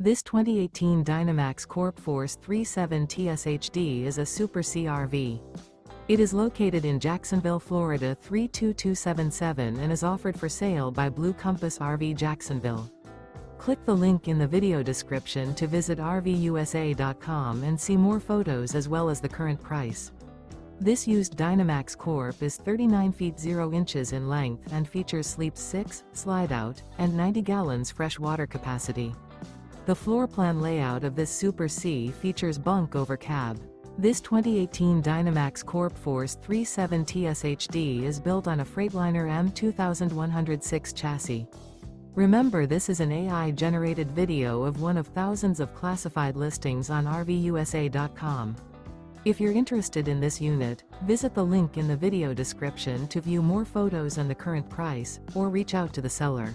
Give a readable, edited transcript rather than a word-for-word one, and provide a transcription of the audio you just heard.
This 2018 Dynamax Corp Force 37 TSHD is a Super C RV. It is located in Jacksonville, Florida 32277 and is offered for sale by Blue Compass RV Jacksonville. Click the link in the video description to visit RVUSA.com and see more photos as well as the current price. This used Dynamax Corp is 39 feet 0 inches in length and features sleep 6, slide-out, and 90 gallons fresh water capacity. The floor plan layout of this Super C features bunk over cab. This 2018 Dynamax Corp Force 37 TSHD is built on a Freightliner M2 1106 chassis. Remember, this is an AI-generated video of one of thousands of classified listings on RVUSA.com. If you're interested in this unit, visit the link in the video description to view more photos and the current price, or reach out to the seller.